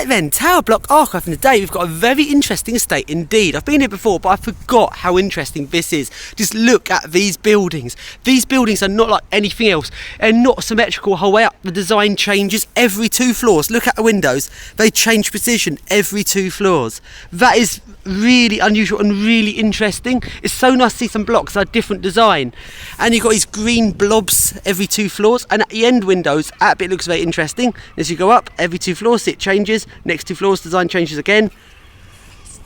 Right then, Tower Block Archive, and today we've got a very interesting estate indeed. I've been here before, but I forgot how interesting this is. Just look at these buildings. These buildings are not like anything else. They're not symmetrical the whole way up. The design changes every 2 floors. Look at the windows. They change position every 2 floors. That is really unusual and really interesting. It's so nice to see some blocks that are different design. And you've got these green blobs every 2 floors. And at the end windows, that bit looks very interesting. As you go up, every 2 floors, it changes. Next 2 floors, design changes again.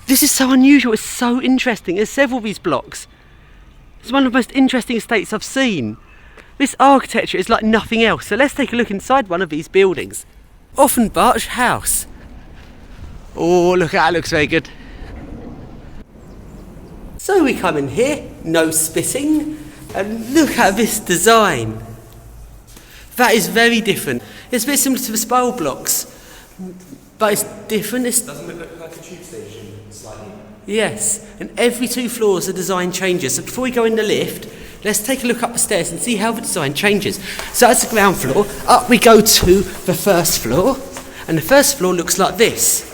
This is so unusual. It's so interesting. There's several of these blocks. It's one of the most interesting estates I've seen. This architecture is like nothing else. So let's take a look inside one of these buildings. Offenbach House. Oh, look at that. Looks very good. So we come in here, no spitting, and look at this design. That is very different. It's a bit similar to the spiral blocks, but it's different. Doesn't it look like a tube station slightly? Yes, and every 2 floors the design changes. So before we go in the lift, let's take a look up the stairs and see how the design changes. So that's the ground floor. Up we go to the first floor, and the first floor looks like this.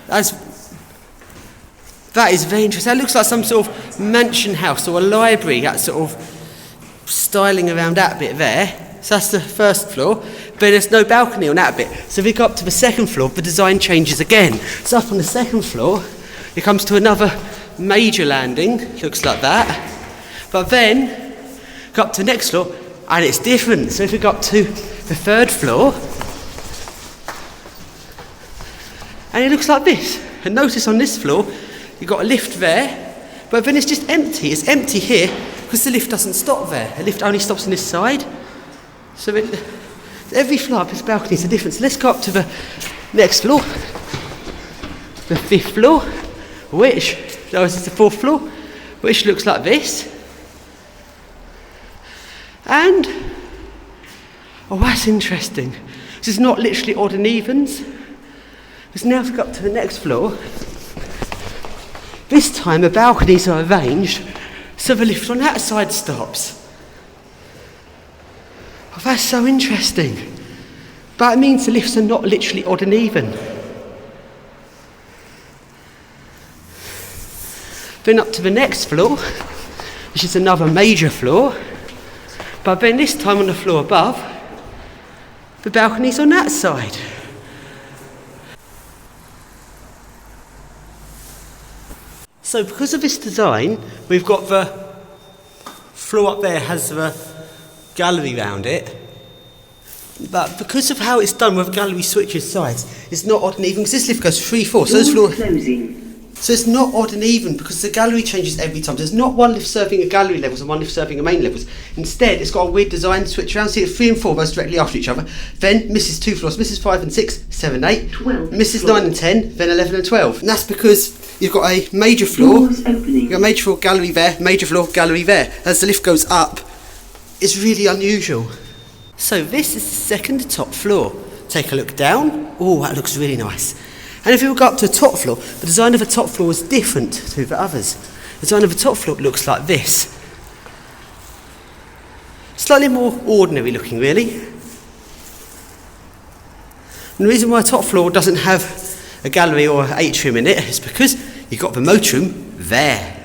That is very interesting. That looks like some sort of mansion house or a library, that sort of styling around that bit there. So that's the first floor, but there's no balcony on that bit. So if we go up to the second floor, the design changes again. So up on the second floor, it comes to another major landing, looks like that. But then, go up to the next floor, and it's different. So if we go up to the third floor, and it looks like this. And notice on this floor, you've got a lift there, but then it's just empty. It's empty here because the lift doesn't stop there. The lift only stops on this side. So every floor up, this balcony is a difference. Let's go up to the next floor, the 5th floor, which, no, this is the 4th floor, which looks like this. And, oh, that's interesting. This is not literally odd and evens. Let's now go up to the next floor. This time the balconies are arranged so the lift on that side stops. Oh, that's so interesting. But it means the lifts are not literally odd and even. Then up to the next floor, which is another major floor. But then this time on the floor above, the balcony's on that side. So because of this design, we've got the floor up there has the gallery round it. But because of how it's done with the gallery switches sides, it's not odd and even, because this lift goes 3, 4. So it's not odd and even because the gallery changes every time. There's not one lift serving a gallery levels and one lift serving a main levels. Instead, it's got a weird design switch around. See, 3 and 4 goes directly after each other. Then misses 2 floors, misses 5 and 6, 7, 8, 12, misses 9 and 10, then 11 and 12. And that's because you've got a major floor, you've got a major floor gallery there, major floor gallery there. As the lift goes up, it's really unusual. So this is the 2nd top floor. Take a look down. Oh, that looks really nice. And if you go up to the top floor, the design of the top floor is different to the others. The design of the top floor looks like this. Slightly more ordinary looking, really. And the reason why the top floor doesn't have a gallery or atrium in it is because you've got the motorroom there.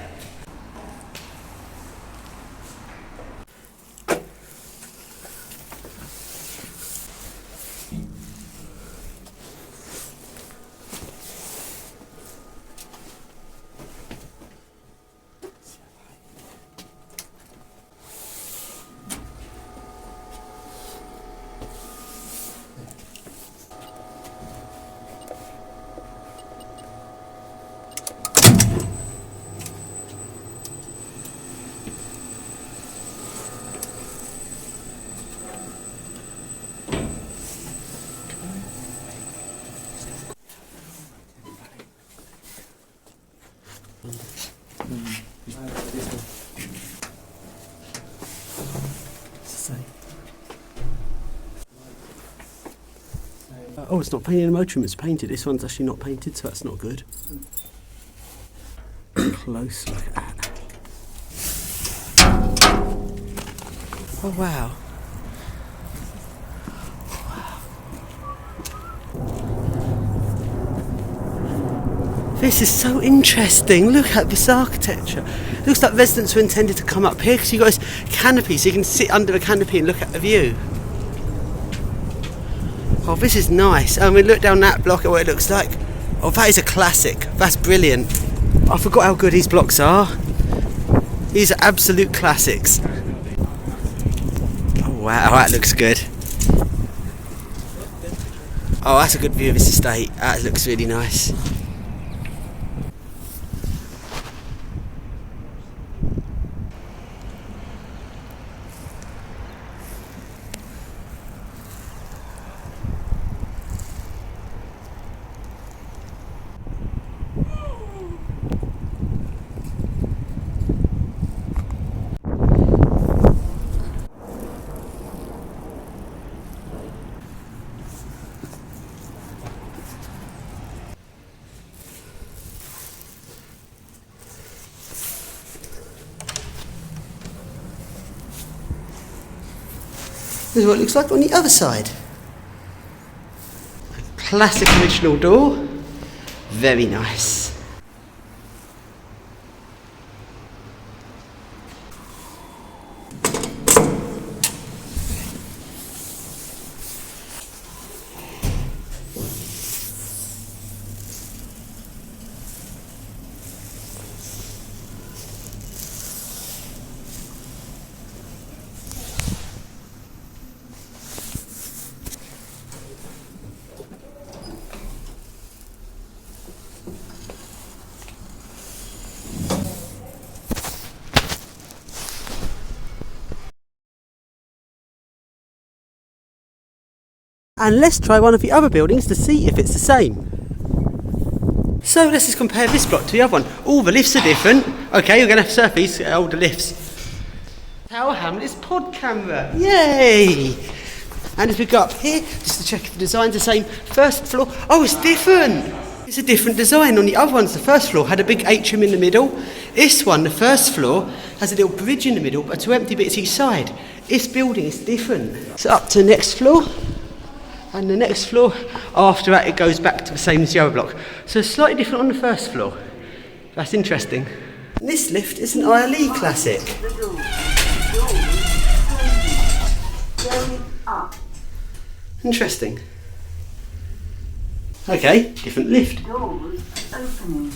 Oh, it's not painted in the motorroom, it's painted. This one's actually not painted, so that's not good. Close look at that. Oh, wow. This is so interesting. Look at this architecture. Looks like residents were intended to come up here because you've got this canopy, so you can sit under the canopy and look at the view. Oh, this is nice. I mean, look down that block at what it looks like. Oh, that is a classic. That's brilliant. I forgot how good these blocks are. These are absolute classics. Oh, wow, that looks good. Oh, that's a good view of this estate. That looks really nice. This is what it looks like on the other side. Classic original door. Very nice. And let's try one of the other buildings to see if it's the same. So let's just compare this block to the other one. All the lifts are different. Okay, we're going to have to surf these older lifts. Tower Hamlets pod camera. Yay! And as we go up here, just to check if the design's the same. First floor. Oh, it's different. It's a different design. On the other ones, the first floor had a big atrium in the middle. This one, the first floor, has a little bridge in the middle, but two empty bits each side. This building is different. So up to the next floor. And the next floor, after that, it goes back to the same as the other block. So it's slightly different on the first floor. That's interesting. And this lift is an ILE classic. Interesting. Okay, different lift. Doors opening.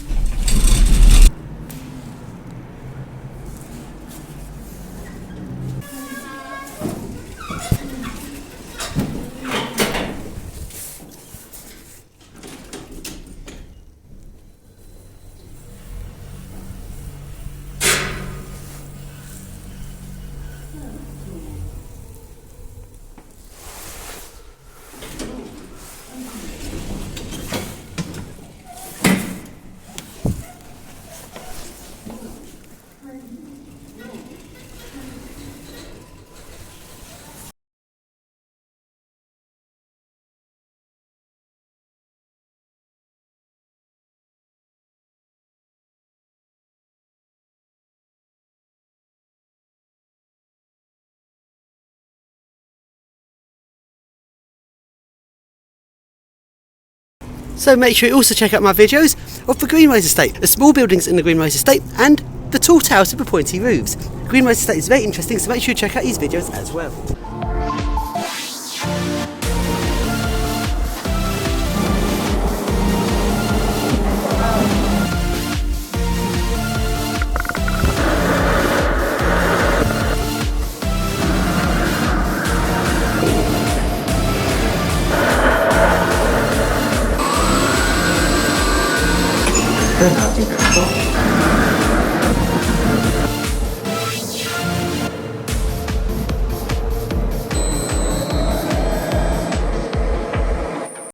So make sure you also check out my videos of the Greenways Estate, the small buildings in the Greenways Estate and the tall towers with the pointy roofs. The Greenways Estate is very interesting, so make sure you check out these videos as well.